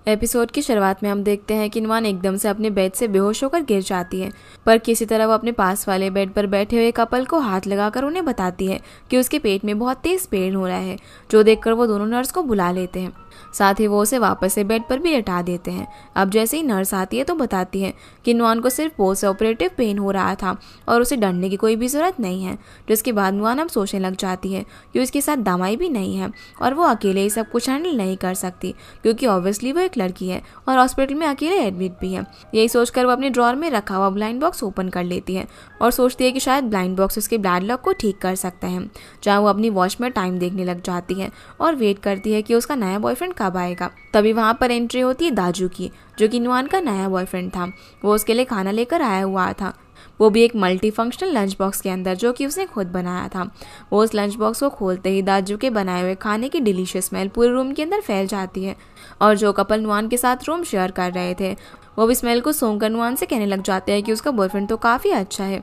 Episode की शुरुआत में हम देखते हैं कि नुआन एकदम से अपने बेड से बेहोश होकर गिर जाती है, पर किसी तरह वो अपने पास वाले बेड पर बैठे हुए कपल को हाथ लगाकर उन्हें बताती है कि उसके पेट में बहुत तेज पेन हो रहा है, जो देखकर वो दोनों नर्स को बुला लेते हैं। साथ ही वो उसे वापस से बेड पर भी लेटा देते हैं। अब जैसे ही नर्स आती है तो बताती है कि नुआन को सिर्फ पोस्ट ऑपरेटिव पेन हो रहा था और उसे डरने की कोई भी जरूरत नहीं है। जिसके बाद नुआन अब सोचने लग जाती है कि उसके साथ दवाई भी नहीं है और वो अकेले ही सब कुछ हैंडल नहीं कर सकती, क्योंकि ऑब्वियसली वो एक लड़की है और हॉस्पिटल में अकेले एडमिट भी है। यही सोचकर वो अपने ड्रॉर में रखा हुआ ब्लाइंड बॉक्स ओपन कर लेती है और सोचती है कि शायद ब्लाइंड बॉक्स उसके ब्लड लॉक को ठीक कर सकता है। जहाँ वो अपनी वॉच में टाइम देखने लग जाती है और वेट करती है कि उसका नया बॉयफ्रेंड कब आएगा। तभी वहाँ पर एंट्री होती है दाजू की, जो कि नुआन का नया बॉयफ्रेंड था। वो उसके लिए खाना लेकर आया हुआ था, वो भी एक मल्टी फंक्शनल लंच बॉक्स के अंदर, जो कि उसने खुद बनाया था। वो उस लंच बॉक्स को खोलते ही दाजू के बनाए हुए खाने की डिलीशियस स्मेल पूरे रूम के अंदर फैल जाती है और जो कपल नुआन के साथ रूम शेयर कर रहे थे वो भी स्मेल को सूंघकर नुआन से कहने लग जाते हैं कि उसका बॉयफ्रेंड तो काफ़ी अच्छा है,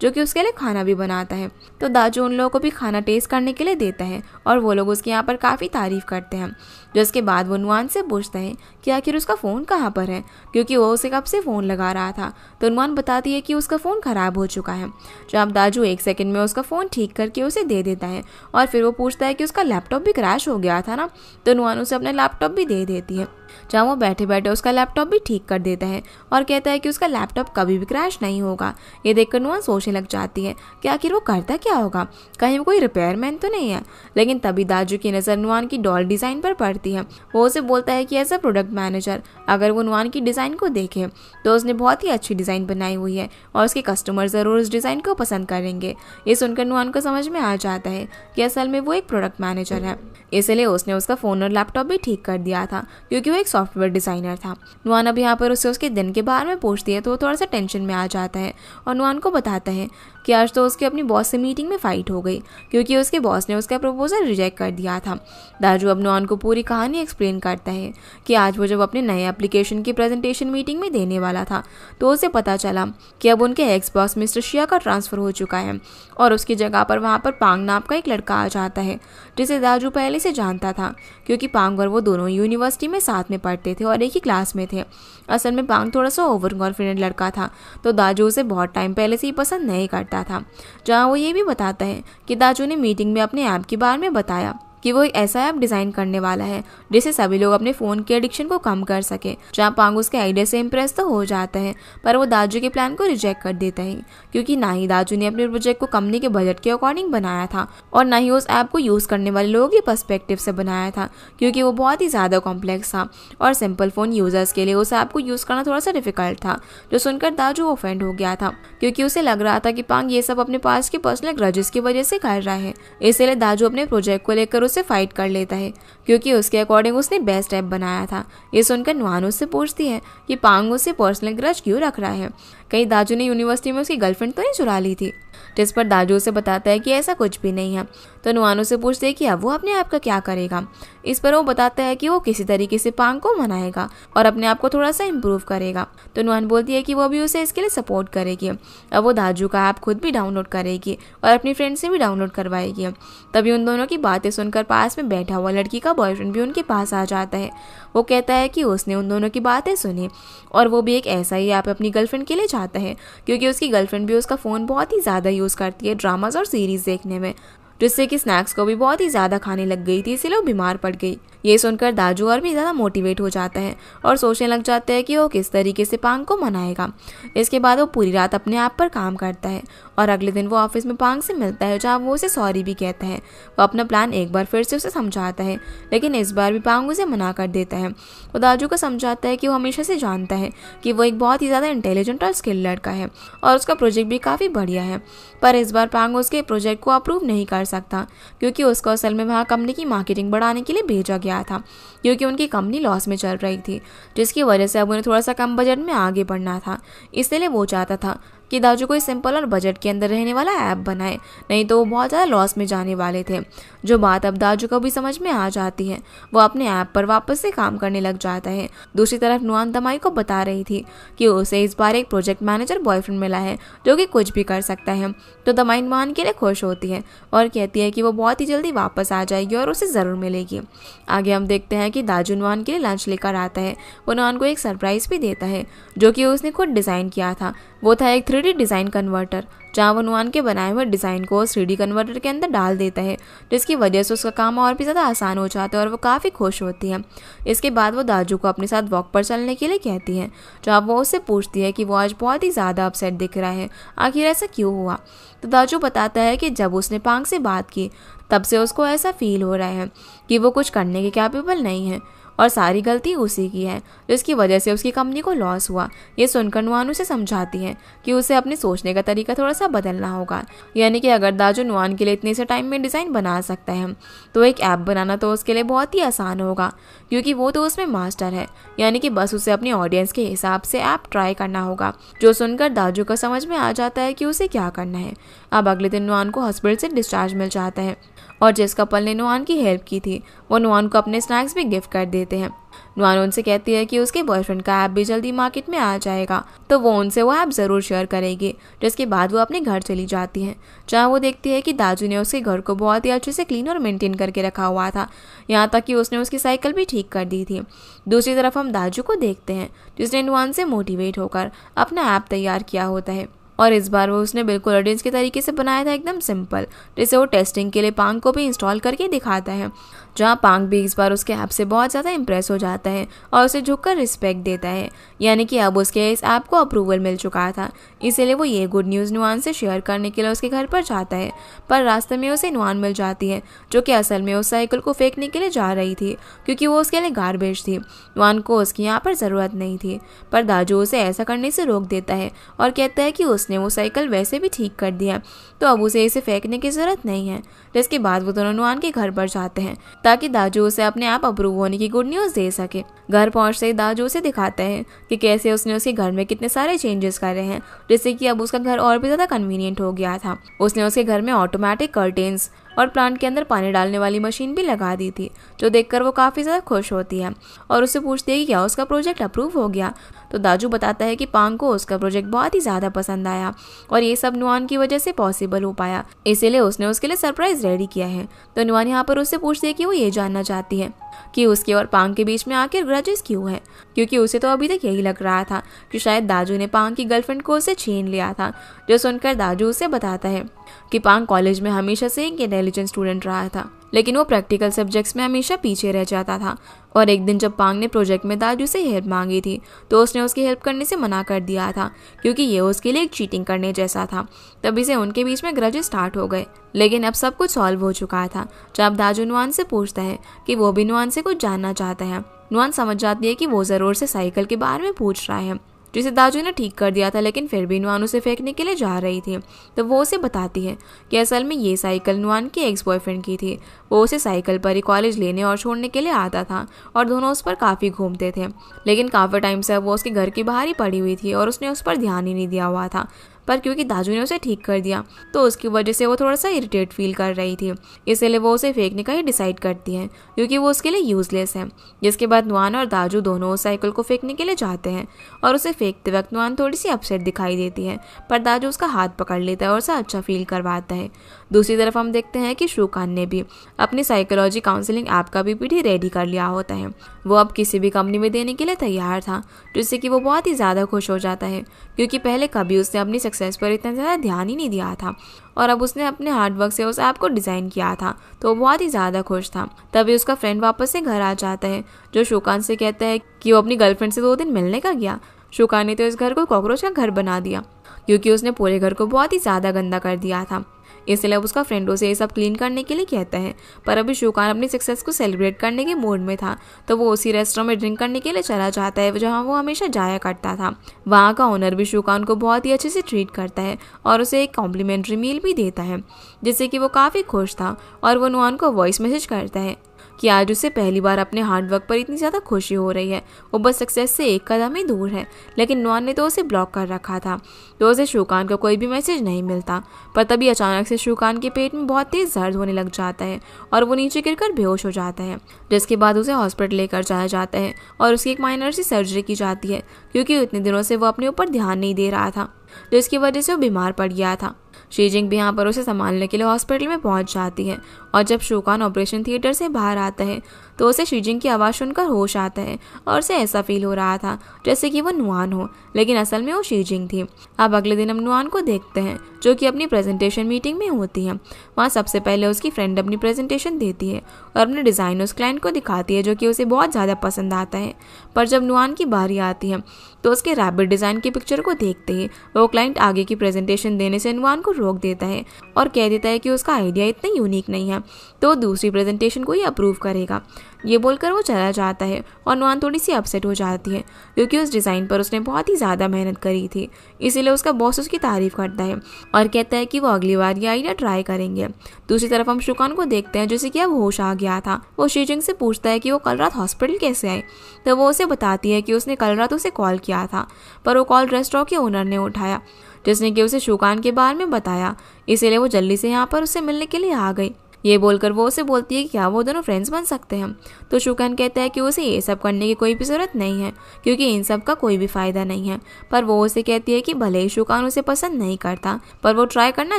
जो कि उसके लिए खाना भी बनाता है। तो दाजू उन लोगों को भी खाना टेस्ट करने के लिए देता है और वो लोग उसके यहाँ पर काफ़ी तारीफ करते हैं। जिसके बाद वो नुआन से पूछता है कि आखिर उसका फ़ोन कहाँ पर है, क्योंकि वो उसे कब से फ़ोन लगा रहा था। तो नुआन बताती है कि उसका फ़ोन ख़राब हो चुका है। जब दाजू 1 सेकंड में उसका फ़ोन ठीक करके उसे दे देता है और फिर वो पूछता है कि उसका लैपटॉप भी क्रैश हो गया था ना। तो नुआन उसे अपना लैपटॉप भी दे देती है, जहाँ वो बैठे बैठे उसका लैपटॉप भी ठीक कर देता है और कहता है कि उसका लैपटॉप कभी भी क्रैश नहीं होगा। ये देखकर नुआन सोचने लग जाती है कि आखिर वो करता क्या होगा, कहीं वो कोई रिपेयरमैन तो नहीं है। लेकिन तभी दाजू की नज़र नुआन की डॉल डिज़ाइन पर पड़ती है। वो उसे बोलता है कि एज अ प्रोडक्ट मैनेजर अगर वो नुआन की डिज़ाइन को देखे तो उसने बहुत ही अच्छी डिज़ाइन बनाई हुई है और उसके कस्टमर ज़रूर उस डिज़ाइन को पसंद करेंगे। ये सुनकर नुआन को समझ में आ जाता है कि असल में वो एक प्रोडक्ट मैनेजर है, इसलिए उसने उसका फ़ोन और लैपटॉप भी ठीक कर दिया था, क्योंकि वो एक सॉफ्टवेयर डिज़ाइनर था। नुआन अब यहाँ पर उसे उसके दिन के बारे में पूछती है तो वो थोड़ा सा टेंशन में आ जाता है और नुआन को बताता है कि आज तो उसकी अपनी बॉस से मीटिंग में फ़ाइट हो गई, क्योंकि उसके बॉस ने उसका प्रपोजल रिजेक्ट कर दिया था। दाजू अब नुआन को पूरी कहानी एक्सप्लेन करता है कि आज वो जब अपने नए एप्लीकेशन की प्रेजेंटेशन मीटिंग में देने वाला था तो उसे पता चला कि अब उनके एक्स बॉस मिस्टर शिया का ट्रांसफ़र हो चुका है और उसकी जगह पर वहाँ पर पांग नाम का एक लड़का आ जाता है, जिसे दाजू पहले से जानता था, क्योंकि पांग और वो दोनों यूनिवर्सिटी में साथ में पढ़ते थे और एक ही क्लास में थे। असल में पांग थोड़ा सा ओवर कॉन्फिडेंट लड़का था, तो दाजू उसे बहुत टाइम पहले से ही पसंद नहीं करता था। जहाँ वो ये भी बताता है कि दाजू ने मीटिंग में अपने ऐप के बारे में बताया कि वो एक ऐसा ऐप डिज़ाइन करने वाला है जिससे सभी लोग अपने फ़ोन के एडिक्शन को कम कर सके। जहाँ पांग उसके आइडिया से इम्प्रेस तो हो जाता है, पर वो दाजू के प्लान को रिजेक्ट कर देता है, क्योंकि ना ही दाजू ने अपने प्रोजेक्ट को कंपनी के बजट के अकॉर्डिंग बनाया था और ना ही उस ऐप को यूज़ करने वाले लोगों के पर्सपेक्टिव से बनाया था, क्योंकि वो बहुत ही ज़्यादा कॉम्प्लेक्स था और सिंपल फ़ोन यूज़र्स के लिए उस ऐप को यूज़ करना थोड़ा सा डिफिकल्ट था। जो सुनकर दाजू ऑफेंड हो गया था, क्योंकि उसे लग रहा था कि पांग ये सब अपने पास के पर्सनल ग्रजेस की वजह से कर रहा है। इसलिए दाजू अपने प्रोजेक्ट को लेकर उससे फाइट कर लेता है, क्योंकि उसके अकॉर्डिंग उसने बेस्ट ऐप बनाया था। ये सुनकर नुआन उससे पूछती है कि पांग उससे पर्सनल ग्रज क्यों रख रहा है, कहीं दाजू ने यूनिवर्सिटी में उसकी गर्लफ्रेंड तो नहीं चुरा ली थी। जिस पर दाजू उसे बताता है कि ऐसा कुछ भी नहीं है। तो नुआन उसे पूछती है कि अब वो अपने आप का क्या करेगा। इस पर वो बताता है कि वो किसी तरीके से पांग को मनाएगा और अपने आप को थोड़ा सा इम्प्रूव करेगा। तो नुआन बोलती है कि वो भी उसे इसके लिए सपोर्ट करेगी। अब वो दाजू का ऐप खुद भी डाउनलोड करेगी और अपनी फ्रेंड से भी डाउनलोड करवाएगी। तभी उन दोनों की बातें सुनकर पास में बैठा हुआ लड़की का बॉयफ्रेंड भी उनके पास आ जाता है। वो कहता है कि उसने उन दोनों की बातें सुनी और वो भी एक ऐसा ही ऐप अपनी गर्लफ्रेंड के लिए चाहता है, क्योंकि उसकी गर्लफ्रेंड भी उसका फ़ोन बहुत ही ज़्यादा यूज़ करती है ड्रामाज और सीरीज़ देखने में, जिससे कि स्नैक्स को भी बहुत ही ज़्यादा खाने लग गई थी, इसलिए वो बीमार पड़ गई। ये सुनकर दाजू और भी ज़्यादा मोटिवेट हो जाता है और सोचने लग जाता है कि वो किस तरीके से पांग को मनाएगा। इसके बाद वो पूरी रात अपने ऐप पर काम करता है और अगले दिन वो ऑफिस में पांग से मिलता है, जहाँ वो उसे सॉरी भी कहता है। वो अपना प्लान एक बार फिर से उसे समझाता है, लेकिन इस बार भी पांग उसे मना कर देता है। वो दाजू को समझाता है कि वो हमेशा से जानता है कि वो एक बहुत ही ज़्यादा इंटेलिजेंट और स्किल लड़का है और उसका प्रोजेक्ट भी काफ़ी बढ़िया है, पर इस बार पांग उसके प्रोजेक्ट को अप्रूव नहीं कर सकता, क्योंकि उसको असल में वहाँ कंपनी की मार्केटिंग बढ़ाने के लिए भेजा गया था, क्योंकि उनकी कंपनी लॉस में चल रही थी, जिसकी वजह से अब उन्हें थोड़ा सा कम बजट में आगे बढ़ना था। इसलिए वो चाहता था कि दाजू कोई सिंपल और बजट के अंदर रहने वाला ऐप बनाए, नहीं तो वो बहुत ज़्यादा लॉस में जाने वाले थे। जो बात अब दाजू को भी समझ में आ जाती है, वो अपने ऐप पर वापस से काम करने लग जाता है। दूसरी तरफ नुआन दमाई को बता रही थी कि उसे इस बार एक प्रोजेक्ट मैनेजर बॉयफ्रेंड मिला है जो कि कुछ भी कर सकता है। तो दमाई नुआन के लिए खुश होती है और कहती है कि वो बहुत ही जल्दी वापस आ जाएगी और उसे ज़रूर मिलेगी। आगे हम देखते हैं कि दाजू नुआन के लिए लंच लेकर आता है। वो नुआन को एक सरप्राइज़ भी देता है जो कि उसने खुद डिज़ाइन किया था। वो था एक 3D डिज़ाइन कन्वर्टर, जहाँ वो नुआन के बनाए हुए डिज़ाइन को 3D कन्वर्टर के अंदर डाल देता है, जिसकी वजह से उसका काम और भी ज़्यादा आसान हो जाता है और वो काफ़ी खुश होती है। इसके बाद वो दाजू को अपने साथ वॉक पर चलने के लिए कहती है, जहाँ वो उससे पूछती है कि वो आज बहुत ही ज़्यादा अपसेट दिख रहा है, आखिर ऐसा क्यों हुआ। तो दाजू बताता है कि जब उसने पांग से बात की तब से उसको ऐसा फील हो रहा है कि वो कुछ करने के कैपेबल नहीं है और सारी गलती उसी की है, जिसकी वजह से उसकी कंपनी को लॉस हुआ। ये सुनकर नुआन उसे समझाती है कि उसे अपने सोचने का तरीका थोड़ा सा बदलना होगा, यानी कि अगर दाजू नुआन के लिए इतने से टाइम में डिज़ाइन बना सकता है तो एक ऐप बनाना तो उसके लिए बहुत ही आसान होगा, क्योंकि वो तो उसमें मास्टर है। यानी कि बस उसे अपनी ऑडियंस के हिसाब से ऐप ट्राई करना होगा। जो सुनकर दाजू को समझ में आ जाता है कि उसे क्या करना है। अब अगले दिन नुआन को हॉस्पिटल से डिस्चार्ज मिल जाता है और जिस कपल ने नुआन की हेल्प की थी वो नुआन को अपने स्नैक्स भी गिफ्ट कर देते हैं। नुआन उनसे कहती है कि उसके बॉयफ्रेंड का ऐप भी जल्दी मार्केट में आ जाएगा, तो वो उनसे वो ऐप ज़रूर शेयर करेगी। जिसके बाद वो अपने घर चली जाती है, जहाँ वो देखती है कि दाजू ने उसके घर को बहुत ही अच्छे से क्लीन और मेंटेन करके रखा हुआ था, यहाँ तक कि उसने उसकी साइकिल भी ठीक कर दी थी। दूसरी तरफ हम दाजू को देखते हैं, जिसने नुआन से मोटिवेट होकर अपना ऐप तैयार किया होता है और इस बार वो उसने बिल्कुल ऑडियंस के तरीके से बनाया था, एकदम सिंपल, जिसे वो टेस्टिंग के लिए पांग को भी इंस्टॉल करके दिखाता है, जहाँ पांग भी इस बार उसके ऐप से बहुत ज़्यादा इंप्रेस हो जाता है और उसे झुककर रिस्पेक्ट देता है। यानी कि अब उसके इस ऐप को अप्रूवल मिल चुका था, इसीलिए वो ये गुड न्यूज़ नुआन से शेयर करने के लिए उसके घर पर जाता है। पर रास्ते में उसे नुआन मिल जाती है, जो कि असल में उस साइकिल को फेंकने के लिए जा रही थी, क्योंकि वो उसके लिए गार्बेज थी। नुआन को उसकी यहाँ पर ज़रूरत नहीं थी, पर दाजू उसे ऐसा करने से रोक देता है और कहता है कि उसने वो साइकिल वैसे भी ठीक कर दिया, तो अब उसे इसे फेंकने की ज़रूरत नहीं है। जिसके बाद वो दोनों नुआन के घर पर जाते हैं ताकि दाजू उसे अपने आप अप्रूव होने की गुड न्यूज़ दे सके। घर पहुंचते ही दाजू उसे दिखाता है कि कैसे उसने उसके घर में कितने सारे चेंजेस करे हैं, जिससे कि अब उसका घर और भी ज़्यादा कन्वीनियंट हो गया था। उसने उसके घर में ऑटोमेटिक कर्टेन्स और प्लांट के अंदर पानी डालने वाली मशीन भी लगा दी थी, जो देखकर वो काफ़ी ज़्यादा खुश होती है और उससे पूछती है कि क्या उसका प्रोजेक्ट अप्रूव हो गया। तो दाजू बताता है कि पांग को उसका प्रोजेक्ट बहुत ही ज़्यादा पसंद आया और ये सब नुआन की वजह से पॉसिबल हो पाया, इसीलिए उसने उसके लिए सरप्राइज रेडी किया है। तो नुआन यहाँ पर उससे पूछती है कि वो ये जानना चाहती है कि उसके और पांग के बीच में आखिर ग्रजेस क्यों है, क्योंकि उसे तो अभी तक यही लग रहा था कि शायद दाजू ने पांग की गर्लफ्रेंड को उसे छीन लिया था। जो सुनकर दाजू उसे बताता है कि पांग कॉलेज में हमेशा से एक इंटेलिजेंट स्टूडेंट रहा था, लेकिन वो प्रैक्टिकल सब्जेक्ट्स में हमेशा पीछे रह जाता था। और एक दिन जब पांग ने प्रोजेक्ट में दाजू से हेल्प मांगी थी तो उसने उसकी हेल्प करने से मना कर दिया था, क्योंकि ये उसके लिए एक चीटिंग करने जैसा था। तभी से उनके बीच में ग्रजेस स्टार्ट हो गए, लेकिन अब सब कुछ सॉल्व हो चुका था। जब दाजू नुआन से पूछता है कि वो भी नुआन से कुछ जानना चाहता है, नुआन समझ जाती है कि वो ज़रूर से साइकिल के बारे में पूछ रहा है, जिसे दाजू ने ठीक कर दिया था, लेकिन फिर भी नुआन उसे फेंकने के लिए जा रही थी। तो वो उसे बताती है कि असल में ये साइकिल नुआन के एक्स बॉयफ्रेंड की थी। वो उसे साइकिल पर ही कॉलेज लेने और छोड़ने के लिए आता था और दोनों उस पर काफ़ी घूमते थे, लेकिन काफ़ी टाइम से वो उसके घर के बाहर ही पड़ी हुई थी और उसने उस पर ध्यान ही नहीं दिया हुआ था। पर क्योंकि दाजू ने उसे ठीक कर दिया तो उसकी वजह से वो थोड़ा सा इरिटेट फील कर रही थी, इसलिए वो उसे फेंकने का ही डिसाइड करती है, क्योंकि वो उसके लिए यूजलेस है। जिसके बाद नुआन और दाजू दोनों उस साइकिल को फेंकने के लिए जाते हैं और उसे फेंकते वक्त नुआन थोड़ी सी अपसेट दिखाई देती है, पर दाजू उसका हाथ पकड़ लेता है और उसे अच्छा फील करवाता है। दूसरी तरफ हम देखते हैं कि शुकान ने भी अपनी साइकोलॉजी काउंसलिंग ऐप का PPT रेडी कर लिया होता है। वो अब किसी भी कंपनी में देने के लिए तैयार था, जिससे कि वो बहुत ही ज़्यादा खुश हो जाता है, क्योंकि पहले कभी उसने अपनी सक्सेस पर इतना ज़्यादा ध्यान ही नहीं दिया था और अब उसने अपने हार्डवर्क से उस ऐप को डिज़ाइन किया था, तो वो बहुत ही ज़्यादा खुश था। तभी उसका फ्रेंड वापस से घर आ जाता है, जो शुकान से कहता है कि वो अपनी गर्लफ्रेंड से 2 दिन मिलने का गया। शुकान ने तो इस घर को कॉकरोच का घर बना दिया, क्योंकि उसने पूरे घर को बहुत ही ज़्यादा गंदा कर दिया था, इसलिए अब उसका फ्रेंड उसे ये सब क्लीन करने के लिए कहता है। पर अभी शुकान अपनी सक्सेस को सेलिब्रेट करने के मूड में था, तो वो उसी रेस्टोरेंट में ड्रिंक करने के लिए चला जाता है जहाँ वो हमेशा जाया करता था। वहाँ का ओनर भी शुकान को बहुत ही अच्छे से ट्रीट करता है और उसे एक कॉम्प्लीमेंट्री मील भी देता है, जिससे कि वो काफ़ी खुश था और वो नुआन को वॉइस मैसेज करता है कि आज उसे पहली बार अपने हार्डवर्क पर इतनी ज़्यादा खुशी हो रही है। वो बस सक्सेस से एक कदम ही दूर है, लेकिन नुआन ने तो उसे ब्लॉक कर रखा था, तो उसे शूकान का कोई भी मैसेज नहीं मिलता। पर तभी अचानक से शूकान के पेट में बहुत तेज दर्द होने लग जाता है और वो नीचे गिरकर बेहोश हो जाता है, जिसके बाद उसे हॉस्पिटल लेकर जाया जाता है और उसकी एक माइनर सी सर्जरी की जाती है, क्योंकि इतने दिनों से वो अपने ऊपर ध्यान नहीं दे रहा था, जिसकी वजह से वो बीमार पड़ गया था। शीजिंग भी यहाँ पर उसे संभालने के लिए हॉस्पिटल में पहुंच जाती है और जब शूकान ऑपरेशन थिएटर से बाहर आता है तो उसे शीजिंग की आवाज़ सुनकर होश आता है और उसे ऐसा फील हो रहा था जैसे कि वो नुआन हो, लेकिन असल में वो शीजिंग थी। अब अगले दिन हम नुआन को देखते हैं जो कि अपनी प्रेजेंटेशन मीटिंग में होती है। वहाँ सबसे पहले उसकी फ्रेंड अपनी प्रेजेंटेशन देती है और अपने डिज़ाइन उस क्लाइंट को दिखाती है, जो कि उसे बहुत ज़्यादा पसंद आता है। पर जब नुआन की बारी आती है तो उसके रैबिट डिज़ाइन की पिक्चर को देखते ही वो क्लाइंट आगे की प्रेजेंटेशन देने से नुआन को रोक देता है और कह देता है कि उसका आइडिया इतना यूनिक नहीं है, तो दूसरी प्रेजेंटेशन को ही अप्रूव करेगा। ये बोलकर वो चला जाता है और नुआन थोड़ी सी अपसेट हो जाती है, क्योंकि उस डिज़ाइन पर उसने बहुत ही ज़्यादा मेहनत करी थी। इसीलिए उसका बॉस उसकी तारीफ करता है और कहता है कि वो अगली बार ये आइडिया ट्राई करेंगे। दूसरी तरफ हम शूकान को देखते हैं जैसे कि अब होश आ गया था। वो शीजिंग से पूछता है कि वो कल रात हॉस्पिटल कैसे आए, तो वो उसे बताती है कि उसने कल रात उसे कॉल किया था, पर वो कॉल रेस्टोरेंट के ओनर ने उठाया, जिसने कि उसे शूकान के बारे में बताया। इसीलिए वो जल्दी से यहाँ पर उससे मिलने के लिए आ गई। ये बोलकर वो उसे बोलती है कि क्या वो दोनों फ्रेंड्स बन सकते हैं। तो शूकान कहता है कि उसे ये सब करने की कोई भी ज़रूरत नहीं है, क्योंकि इन सब का कोई भी फ़ायदा नहीं है। पर वो उसे कहती है कि भले ही शूकान उसे पसंद नहीं करता, पर वो ट्राई करना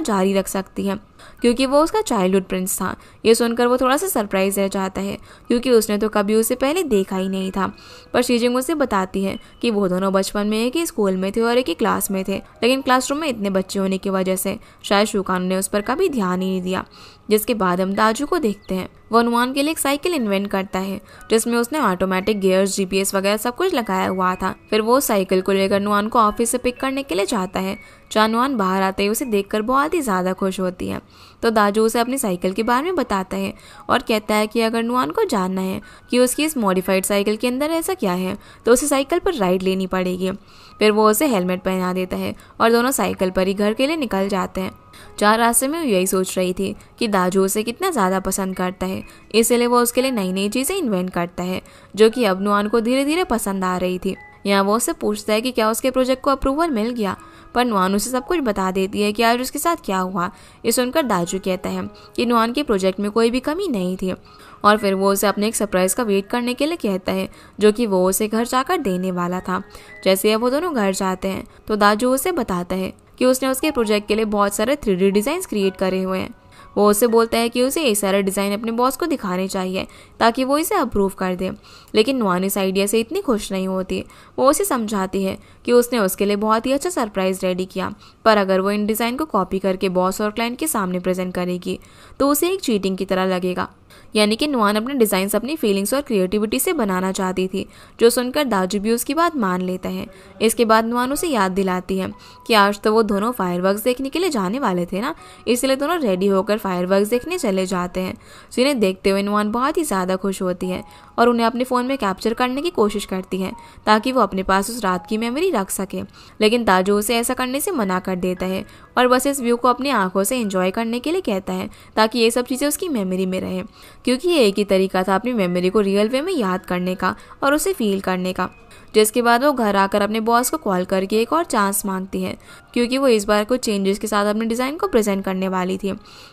जारी रख सकती है, क्योंकि वो उसका चाइल्डहुड प्रिंस था। ये सुनकर वो थोड़ा सा सरप्राइज रह जाता है, क्योंकि उसने तो कभी उसे पहले देखा ही नहीं था। पर शीजिंग उसे बताती है कि वो दोनों बचपन में एक ही स्कूल में थे और एक ही क्लास में थे, लेकिन क्लासरूम में इतने बच्चे होने की वजह से शायद शूकान ने उस पर कभी ध्यान ही नहीं दिया। जिसके बाद हम दाजू को देखते हैं। वो नुआन के लिए एक साइकिल इन्वेंट करता है, जिसमें उसने ऑटोमेटिक गियर्स, जीपीएस वगैरह सब कुछ लगाया हुआ था। फिर वो साइकिल को लेकर नुआन को ऑफिस से पिक करने के लिए जाता है। जहाँ नुआन बाहर आते ही उसे देखकर बहुत ही ज़्यादा खुश होती है। तो दाजू उसे अपनी साइकिल के बारे में बताता है और कहता है कि अगर नुआन को जानना है कि उसकी इस मॉडिफाइड साइकिल के अंदर ऐसा क्या है, तो उसे साइकिल पर राइड लेनी पड़ेगी। फिर वो उसे हेलमेट पहना देता है और दोनों साइकिल पर ही घर के लिए निकल जाते हैं। जहाँ रास्ते में वो यही सोच रही थी कि दाजू उसे कितना ज़्यादा पसंद करता है, इसलिए वो उसके लिए नई नई चीज़ें इन्वेंट करता है, जो कि अब नुआन को धीरे धीरे पसंद आ रही थी। यहाँ वो उससे पूछता है कि क्या उसके प्रोजेक्ट को अप्रूवल मिल गया, पर नुआन उसे सब कुछ बता देती है कि आज उसके साथ क्या हुआ। ये सुनकर दाजू कहता है कि नुआन के प्रोजेक्ट में कोई भी कमी नहीं थी, और फिर वो उसे अपने एक सरप्राइज़ का वेट करने के लिए कहता है, जो कि वो उसे घर जाकर देने वाला था। जैसे अब वो दोनों घर जाते हैं तो दाजू उसे बताता है कि उसने उसके प्रोजेक्ट के लिए बहुत सारे 3D डिज़ाइंस क्रिएट करे हुए हैं। वो उसे बोलता है कि उसे ये सारा डिज़ाइन अपने बॉस को दिखाने चाहिए ताकि वो इसे अप्रूव कर दे, लेकिन नुआन इस आइडिया से इतनी खुश नहीं होती। वो उसे समझाती है कि उसने उसके लिए बहुत ही अच्छा सरप्राइज़ रेडी किया, पर अगर वो इन डिज़ाइन को कॉपी करके बॉस और क्लाइंट के सामने प्रेजेंट करेगी तो उसे एक चीटिंग की तरह लगेगा। यानी कि नुआन अपने डिज़ाइंस अपनी फीलिंग्स और क्रिएटिविटी से बनाना चाहती थी, जो सुनकर दाजू भी उसकी बात मान लेता है। इसके बाद नुआन उसे याद दिलाती है कि आज तो वो दोनों फायरवर्क्स देखने के लिए जाने वाले थे ना, इसलिए दोनों रेडी होकर फायरवर्क्स देखने चले जाते हैं। जिन्हें देखते हुए नुआन बहुत ही ज़्यादा खुश होती है और उन्हें अपने फ़ोन में कैप्चर करने की कोशिश करती है ताकि वो अपने पास उस रात की मेमोरी रख सके, लेकिन दाजू उसे ऐसा करने से मना कर देता है और बस इस व्यू को अपनी आंखों से एंजॉय करने के लिए कहता है ताकि ये सब चीज़ें उसकी मेमोरी में रहे, क्योंकि ये एक ही तरीका था अपनी मेमोरी को रियल वे में याद करने का और उसे फील करने का। जिसके बाद वो घर आकर अपने बॉस को कॉल करके एक और चांस मांगती है, क्योंकि वो इस बार कुछ चेंजेस के साथ अपने डिज़ाइन को प्रेजेंट करने वाली थी,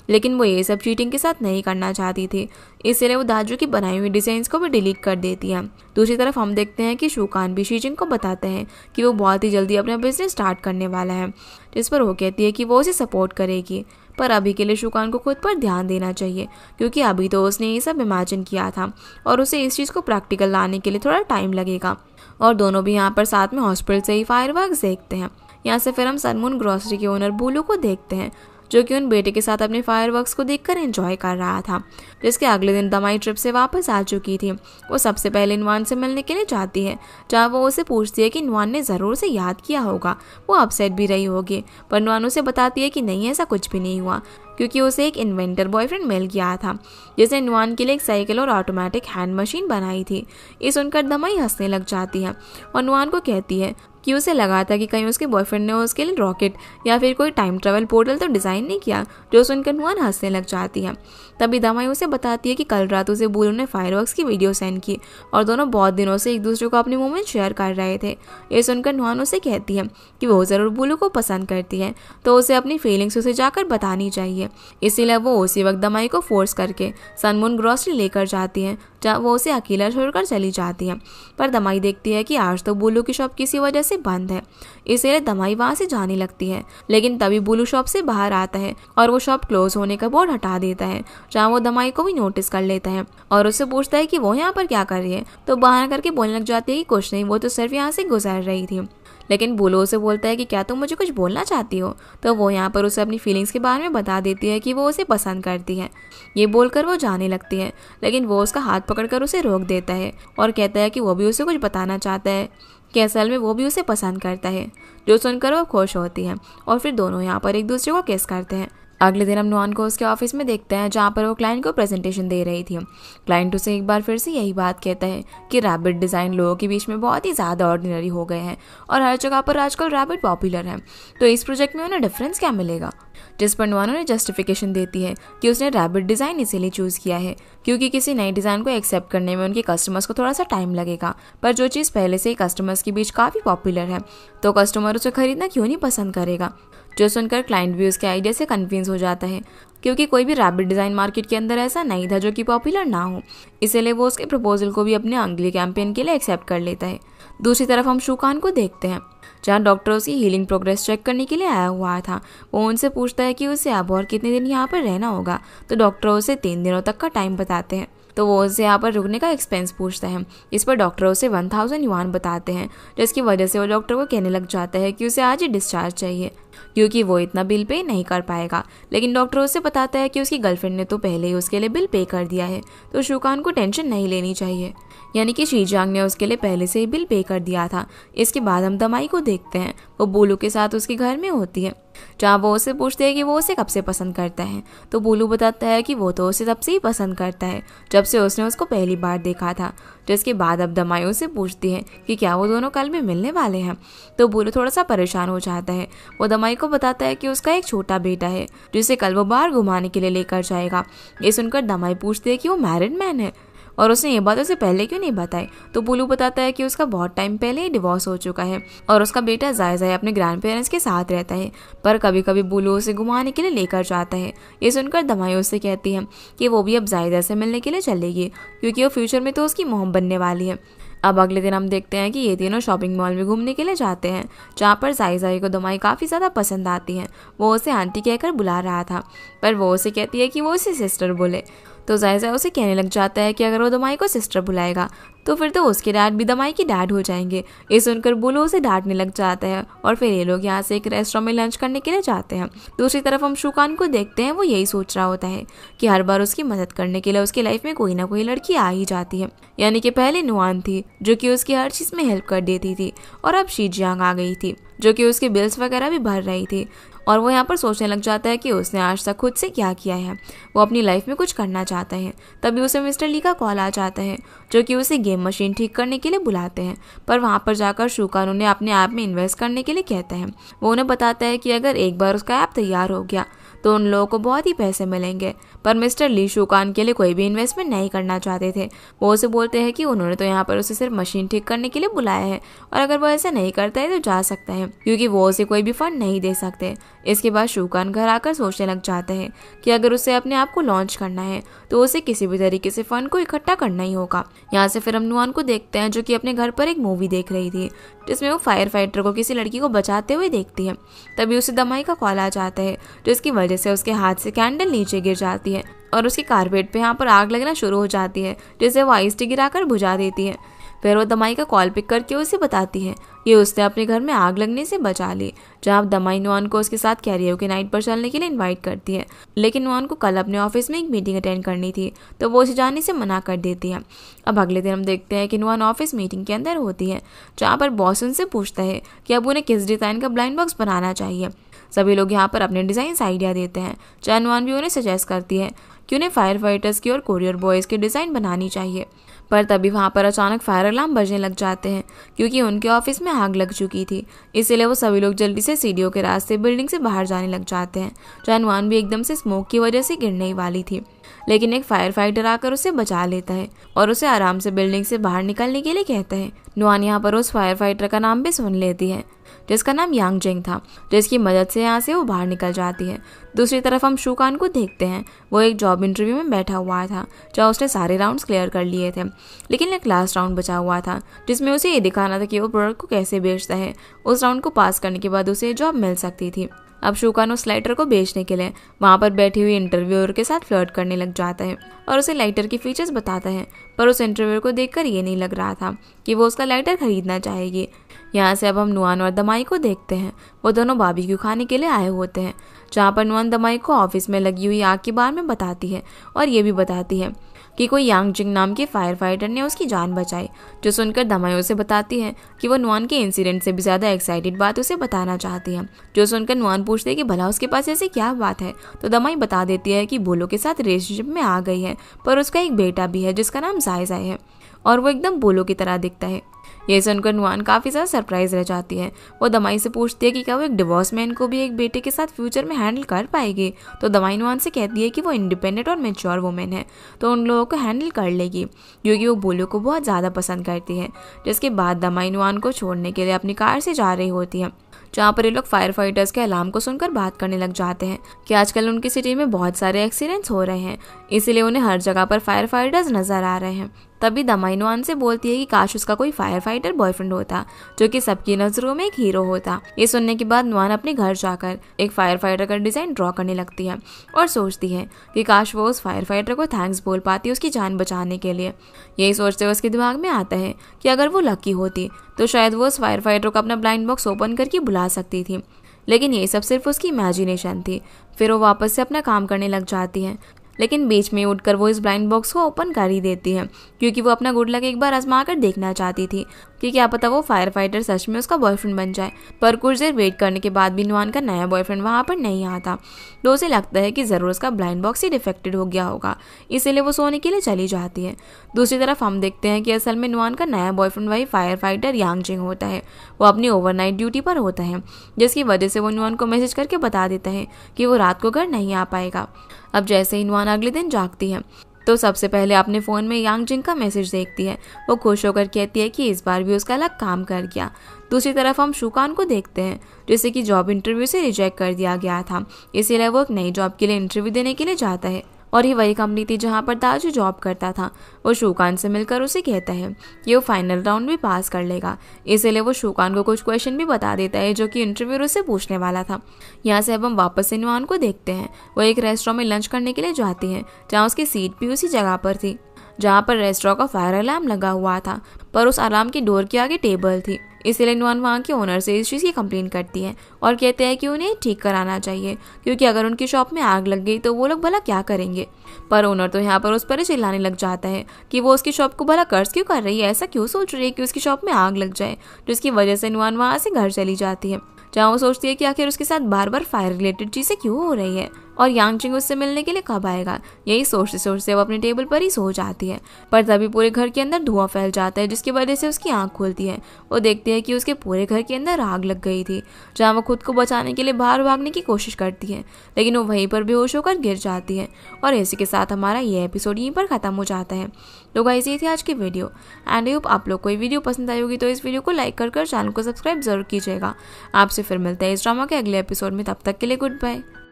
लेकिन वो ये सब चीटिंग के साथ नहीं करना चाहती थी। इसलिए वो दाजू की बनाई हुई डिज़ाइंस को भी डिलीट कर देती है। दूसरी तरफ हम देखते हैं कि शूकान भी शीजिंग को बताते हैं कि वो बहुत ही जल्दी अपना बिजनेस स्टार्ट करने वाला है, जिस पर वो कहती है कि वो उसे सपोर्ट करेगी, पर अभी के लिए शूकान को खुद पर ध्यान देना चाहिए, क्योंकि अभी तो उसने ये सब इमेजिन किया था और उसे इस चीज़ को प्रैक्टिकल लाने के लिए थोड़ा टाइम लगेगा। और दोनों भी यहाँ पर साथ में हॉस्पिटल से ही फायरवर्क्स देखते हैं। यहाँ से फिर हम सनमून ग्रोसरी के ओनर बुलू को देखते हैं, जो कि उन बेटे के साथ अपने फायरवर्क्स को देखकर एंजॉय कर रहा था। जिसके अगले दिन दमाई ट्रिप से वापस आ चुकी थी। वो सबसे पहले नुआन से मिलने के लिए जाती है, जहाँ वो उसे पूछती है कि नुआन ने ज़रूर उसे याद किया होगा। वो अपसेट भी रही होगी, पर नुआन उसे बताती है कि नहीं, ऐसा कुछ भी नहीं हुआ। क्योंकि उसे एक इन्वेंटर बॉयफ्रेंड मिल गया था जिसने नुआन के लिए एक साइकिल और ऑटोमेटिक हैंड मशीन बनाई थी। ये सुनकर दमाई हंसने लग जाती है और नुआन को कहती है कि उसे लगा था कि कहीं उसके बॉयफ्रेंड ने उसके लिए रॉकेट या फिर कोई टाइम ट्रेवल पोर्टल तो डिज़ाइन नहीं किया। जो सुनकर नुआन हंसने लग जाती है। तभी दमाई उसे बताती है कि कल रात उसे बुलू ने फायरवर्क्स की वीडियो सेंड की और दोनों बहुत दिनों से एक दूसरे को अपने मोमेंट शेयर कर रहे थे। ये सुनकर नुआन उसे कहती है कि वो ज़रूर बुलू को पसंद करती है तो उसे अपनी फीलिंग्स उसे जाकर बतानी चाहिए। इसीलिए वो उसी वक्त दमाई को फोर्स करके सनमून ग्रोसरी लेकर जाती है जहाँ वो उसे अकेला छोड़कर चली जाती है। पर दमाई देखती है कि आज तो बुलू की शॉप किसी वजह से बंद है, इसीलिए दमाई वहाँ से जाने लगती है। लेकिन तभी बुलू शॉप से बाहर आता है और वो शॉप क्लोज होने का बोर्ड हटा देता है, जहाँ वो दमाई को भी नोटिस कर लेता है और उससे पूछता है कि वो यहाँ पर क्या कर रही है। तो बहाना करके बोलने लग जाती है कि कुछ नहीं, वो तो सिर्फ यहाँ से गुजर रही थी। लेकिन बुलू उसे बोलता है कि क्या तुम मुझे कुछ बोलना चाहती हो। तो वो यहाँ पर उसे अपनी फीलिंग्स के बारे में बता देती है कि वो उसे पसंद करती है। ये बोलकर वो जाने लगती है, लेकिन वो उसका हाथ पकड़कर उसे रोक देता है और कहता है कि वो भी उसे कुछ बताना चाहता है कि असल में वो भी उसे पसंद करता है। जो सुनकर वो खुश होती है और फिर दोनों यहाँ पर एक दूसरे को किस करते हैं। अगले दिन हम नुआन को उसके ऑफिस में देखते हैं जहाँ पर वो क्लाइंट को प्रेजेंटेशन दे रही थी। क्लाइंट उसे एक बार फिर से यही बात कहता है कि रैबिट डिज़ाइन लोगों के बीच में बहुत ही ज़्यादा ऑर्डिनरी हो गए हैं और हर जगह पर आजकल रैबिट पॉपुलर है, तो इस प्रोजेक्ट में उन्हें डिफरेंस क्या मिलेगा। जिस पर नुआन उन्हें जस्टिफिकेशन देती है कि उसने रैबिट डिज़ाइन इसीलिए चूज़ किया है क्योंकि किसी नए डिज़ाइन को एक्सेप्ट करने में उनके कस्टमर्स को थोड़ा सा टाइम लगेगा, पर जो चीज़ पहले से ही कस्टमर्स के बीच काफ़ी पॉपुलर है तो कस्टमर उसे खरीदना क्यों नहीं पसंद करेगा। जो सुनकर क्लाइंट भी उसके आइडिया से कन्फ्यूज हो जाता है क्योंकि कोई भी रैबिट डिज़ाइन मार्केट के अंदर ऐसा नहीं था जो कि पॉपुलर ना हो, इसीलिए वो उसके प्रपोजल को भी अपने अगले कैंपेन के लिए एक्सेप्ट कर लेता है। दूसरी तरफ हम शूकान को देखते हैं जहाँ डॉक्टर उसकी हीलिंग प्रोग्रेस चेक करने के लिए आया हुआ था। वो उनसे पूछता है कि उसे अब और कितने दिन यहाँ पर रहना होगा, तो डॉक्टर उसे 3 दिनों तक का टाइम बताते हैं। तो वो उससे यहाँ पर रुकने का एक्सपेंस पूछता है। इस पर डॉक्टर उसे 1000 युआन बताते हैं, जिसकी वजह से वो डॉक्टर को कहने लग जाता है कि उसे आज ही डिस्चार्ज चाहिए क्योंकि वो इतना बिल पे नहीं कर पाएगा। लेकिन डॉक्टर उसे बताता है कि उसकी गर्लफ्रेंड ने तो पहले ही उसके लिए बिल पे कर दिया है, तो शूकान को टेंशन नहीं लेनी चाहिए। यानी कि शीजांग ने उसके लिए पहले से ही बिल पे कर दिया था। इसके बाद हम दमाई को देखते हैं, वो बुलू के साथ उसके घर में होती है जहाँ वो उसे पूछते हैं कि वो उसे कब से पसंद करता है। तो बुलू बताता है कि वो तो उसे तब से ही पसंद करता है जब से उसने उसको पहली बार देखा था। जिसके बाद अब दमाई उसे पूछती है कि क्या वो दोनों कल भी मिलने वाले हैं। तो बुलू थोड़ा सा परेशान हो जाता है। वो दमाई को बताता है कि उसका एक छोटा बेटा है जिसे कल वो बाहर घुमाने के लिए लेकर जाएगा। ये सुनकर दमाई पूछती है कि वो मैरिड मैन है और उसने ये बात उसे पहले क्यों नहीं बताई। तो बुलू बताता है कि उसका बहुत टाइम पहले ही डिवोर्स हो चुका है और उसका बेटा जायजा अपने ग्रैंड पेरेंट्स के साथ रहता है, पर कभी कभी बुलू उसे घुमाने के लिए लेकर जाता है। ये सुनकर दमाई उससे कहती है कि वो भी अब जायजा से मिलने के लिए चलेगी क्योंकि वो फ्यूचर में तो उसकी मोम बनने वाली है। अब अगले दिन हम देखते हैं कि ये तीनों शॉपिंग मॉल में घूमने के लिए जाते हैं जहाँ पर जायजा को दमाई काफ़ी ज़्यादा पसंद आती है। वो उसे आंटी कहकर बुला रहा था, पर वो उसे कहती है कि वो उसे सिस्टर बोले। तो जायजा उसे कहने लग जाता है कि अगर वो दमाई को सिस्टर बुलाएगा तो फिर तो उसके डैड भी दमाई के डैड हो जाएंगे। ये सुनकर बुलू उसे डांटने लग जाता है और फिर ये लोग यहाँ से एक रेस्टोरेंट में लंच करने के लिए जाते हैं। दूसरी तरफ हम शूकान को देखते हैं, वो यही सोच रहा होता है कि हर बार उसकी मदद करने के लिए उसकी लाइफ में कोई ना कोई लड़की आ ही जाती है। यानी कि पहले नुआन थी जो कि उसकी हर चीज़ में हेल्प कर देती थी और अब शीजियांग आ गई थी जो कि उसके बिल्स वगैरह भी भर रही थी। और वो यहाँ पर सोचने लग जाता है कि उसने आज तक खुद से क्या किया है। वो अपनी लाइफ में कुछ करना चाहता है। तभी उसे मिस्टर ली का कॉल आ जाता है जो कि उसे गेम मशीन ठीक करने के लिए बुलाते हैं, पर वहाँ पर जाकर शूकान उन्हें अपने ऐप में इन्वेस्ट करने के लिए कहता है। वो उन्हें बताता है कि अगर एक बार उसका ऐप तैयार हो गया तो उन लोगों को बहुत ही पैसे मिलेंगे, पर मिस्टर ली शूकान के लिए कोई भी इन्वेस्टमेंट नहीं करना चाहते थे। वो उसे बोलते हैं कि उन्होंने तो यहाँ पर उसे सिर्फ मशीन ठीक करने के लिए बुलाया है और अगर वो ऐसा नहीं करता है तो जा सकता है क्योंकि वो उसे कोई भी फंड नहीं दे सकते। इसके बाद शूकान घर आकर सोचने लग जाता है कि अगर उसे अपने आप को लॉन्च करना है तो उसे किसी भी तरीके से फंड को इकट्ठा करना ही होगा। यहाँ से फिर हम नुआन को देखते हैं जो कि अपने घर पर एक मूवी देख रही थी जिसमें वो फायर फाइटर को किसी लड़की को बचाते हुए देखती है। तभी उसे दमाई का कॉल आ जाता है जिसकी वजह से उसके हाथ से कैंडल नीचे गिर जाती है और उसकी कारपेट पे यहाँ पर आग लगना शुरू हो जाती है जिसे वो आइस टी गिराकर बुझा देती है। फिर वो दमाई का कॉल पिक करके उसे बताती है ये उसने अपने घर में आग लगने से बचा ली, जहाँ दमाई नुआन को उसके साथ कैरियोके नाइट पर चलने के लिए इनवाइट करती है। लेकिन नुआन को कल अपने ऑफिस में एक मीटिंग अटेंड करनी थी तो वो उसे जाने से मना कर देती है। अब अगले दिन हम देखते हैं कि नुआन ऑफिस मीटिंग के अंदर होती है जहाँ पर बॉस उनसे पूछता है कि अब उन्हें किस डिज़ाइन का ब्लाइंड बॉक्स बनाना चाहिए। सभी लोग यहाँ पर अपने डिजाइन आइडिया देते हैं। चानवान भी उन्हें सजेस्ट करती है कि उन्हें फायर फाइटर्स की और कोरियर बॉयज के डिजाइन बनानी चाहिए। पर तभी वहाँ पर अचानक फायर अलार्म बजने लग जाते हैं क्योंकि उनके ऑफिस में आग लग चुकी थी। इसीलिए वो सभी लोग जल्दी से सीढ़ियों के रास्ते बिल्डिंग से बाहर जाने लग जाते हैं। चानवान भी एकदम से स्मोक की वजह से गिरने ही वाली थी, लेकिन एक फायर फाइटर आकर उसे बचा लेता है और उसे आराम से बिल्डिंग से बाहर निकलने के लिए कहता है। नुआन यहाँ पर उस फायर फाइटर का नाम भी सुन लेती है जिसका नाम यांग जिंग था, जिसकी मदद से यहाँ से वो बाहर निकल जाती है। दूसरी तरफ हम शूकान को देखते हैं। वो एक जॉब इंटरव्यू में बैठा हुआ था जहाँ उसने सारे राउंड्स क्लियर कर लिए थे, लेकिन एक लास्ट राउंड बचा हुआ था जिसमें उसे ये दिखाना था कि वो प्रोडक्ट को कैसे बेचता है। उस राउंड को पास करने के बाद उसे जॉब मिल सकती थी। अब शूकान उस लाइटर को बेचने के लिए वहाँ पर बैठी हुई इंटरव्यूअर के साथ फ्लर्ट करने लग जाता है और उसे लाइटर की फीचर्स बताता है, पर उस इंटरव्यूअर को देखकर ये नहीं लग रहा था कि वो उसका लाइटर खरीदना चाहेगी। यहाँ से अब हम नुआन और दमाई को देखते हैं। वो दोनों बारबेक्यू खाने के लिए आए होते हैं, जहाँ पर नुआन दमाई को ऑफिस में लगी हुई आग के बारे में बताती है और ये भी बताती है कि कोई यांग जिंग नाम के फायर फाइटर ने उसकी जान बचाई, जो सुनकर दमाई उसे बताती है कि वो नुआन के इंसिडेंट से भी ज़्यादा एक्साइटेड बात उसे बताना चाहती है। जो सुनकर नुआन पूछते है कि भला उसके पास ऐसी क्या बात है, तो दमाई बता देती है कि बोलो के साथ रिलेशनशिप में आ गई है, पर उसका एक बेटा भी है जिसका नाम जाय जाय है और वो एकदम बोलो की तरह दिखता है। ये सुनकर नुआन काफ़ी ज़्यादा सरप्राइज रह जाती है। वो दमाई से पूछती है कि क्या वो एक डिवोर्स मैन को भी एक बेटे के साथ फ्यूचर में हैंडल कर पाएगी, तो दमाई नुआन से कहती है कि वो इंडिपेंडेंट और मेच्योर वुमेन है, तो उन लोगों को हैंडल कर लेगी, क्योंकि वो बोलो को बहुत ज़्यादा पसंद करती है। जिसके बाद दमाई नुआन को छोड़ने के लिए अपनी कार से जा रही होती है, जहाँ पर ये लोग फायर फाइटर्स के अलार्म को सुनकर बात करने लग जाते हैं कि आजकल उनकी सिटी में बहुत सारे एक्सीडेंट्स हो रहे हैं, इसीलिए उन्हें हर जगह पर फायर फाइटर्स नजर आ रहे हैं। तभी दमाई नुआन से बोलती है कि काश उसका कोई फायर फाइटर बॉयफ्रेंड होता जो कि सबकी नजरों में एक हीरो होता। ये सुनने के बाद नुआन अपने घर जाकर एक फायर फाइटर का डिजाइन ड्रॉ करने लगती है और सोचती है कि काश वो उस फायर फाइटर को थैंक्स बोल पाती उसकी जान बचाने के लिए। यही सोचते हुए उसके दिमाग में आता है कि अगर वो लकी होती तो शायद वो उस फायर फाइटर को अपना ब्लाइंड बॉक्स ओपन करके बुला सकती थी, लेकिन ये सब सिर्फ उसकी इमेजिनेशन थी। फिर वो वापस से अपना काम करने लग जाती है, लेकिन बीच में उठकर वो इस ब्लाइंड बॉक्स को ओपन कर ही देती है, क्योंकि वो अपना गुड लक एक बार आजमा कर देखना चाहती थी कि क्या पता वो फायर फाइटर सच में उसका बॉयफ्रेंड बन जाए। पर कुछ देर वेट करने के बाद भी नुआन का नया बॉयफ्रेंड वहाँ पर नहीं आता, तो उसे लगता है कि ज़रूर उसका ब्लाइंड बॉक्स ही डिफेक्टेड हो गया होगा, इसीलिए वो सोने के लिए चली जाती है। दूसरी तरफ हम देखते हैं कि असल में नुआन का नया बॉयफ्रेंड वही फायर फाइटर यांग जिंग होता है। वो अपनी ओवरनाइट ड्यूटी पर होता है, जिसकी वजह से वो नुआन को मैसेज करके बता देता है कि वो रात को घर नहीं आ पाएगा। अब जैसे ही नुआन अगले दिन जागती है तो सबसे पहले अपने फ़ोन में यांग जिंग का मैसेज देखती है। वो खुश होकर कहती है कि इस बार भी उसका लक काम कर गया। दूसरी तरफ हम शूकान को देखते हैं, जिसे कि जॉब इंटरव्यू से रिजेक्ट कर दिया गया था, इसीलिए वो एक नई जॉब के लिए इंटरव्यू देने के लिए जाता है और ये वही कंपनी थी जहाँ पर दाजू जॉब करता था। वो शूकान से मिलकर उसे कहता है कि वो फाइनल राउंड भी पास कर लेगा, इसीलिए वो शूकान को कुछ क्वेश्चन भी बता देता है जो कि इंटरव्यूअर उससे पूछने वाला था। यहाँ से अब हम वापस से नुआन को देखते हैं। वो एक रेस्टोरेंट में लंच करने के लिए जाती है, जहाँ उसकी सीट भी उसी जगह पर थी जहाँ पर रेस्टोरेंट का फायर अलार्म लगा हुआ था, पर उस अलार्म की डोर के आगे टेबल थी। इसीलिए नुआन वहाँ के ओनर से इस चीज़ की कंप्लेन करती है और कहते हैं कि उन्हें ठीक कराना चाहिए, क्योंकि अगर उनकी शॉप में आग लग गई तो वो लोग भला क्या करेंगे। पर ओनर तो यहाँ पर उस पर चिल्लाने लग जाता है कि वो उसकी शॉप को भला कर्ज क्यों कर रही है, ऐसा क्यों सोच रही है कि उसकी शॉप में आग लग जाए, जिसकी वजह से नुआन वहाँ से घर चली जाती है, जहाँ वो सोचती है कि आखिर उसके साथ बार बार फायर रिलेटेड चीज़ें क्यों हो रही है और यांग जिंग उससे मिलने के लिए कब आएगा। यही सोचते सोचते वो अपने टेबल पर ही सो जाती है। पर तभी पूरे घर के अंदर धुआं फैल जाता है, जिसकी वजह से उसकी आंख खुलती है। वो देखती है कि उसके पूरे घर के अंदर आग लग गई थी, जहाँ वो खुद को बचाने के लिए बाहर भागने की कोशिश करती है, लेकिन वो वहीं पर बेहोश होकर गिर जाती है। और इसी के साथ हमारा ये एपिसोड यहीं पर ख़त्म हो जाता है। तो गाइस ये थी आज की वीडियो एंड आई होप आप लोग को ये वीडियो पसंद आई होगी, तो इस वीडियो को लाइक कर चैनल को सब्सक्राइब जरूर कीजिएगा। आपसे फिर मिलते हैं इस ड्रामा के अगले एपिसोड में, तब तक के लिए गुड बाय।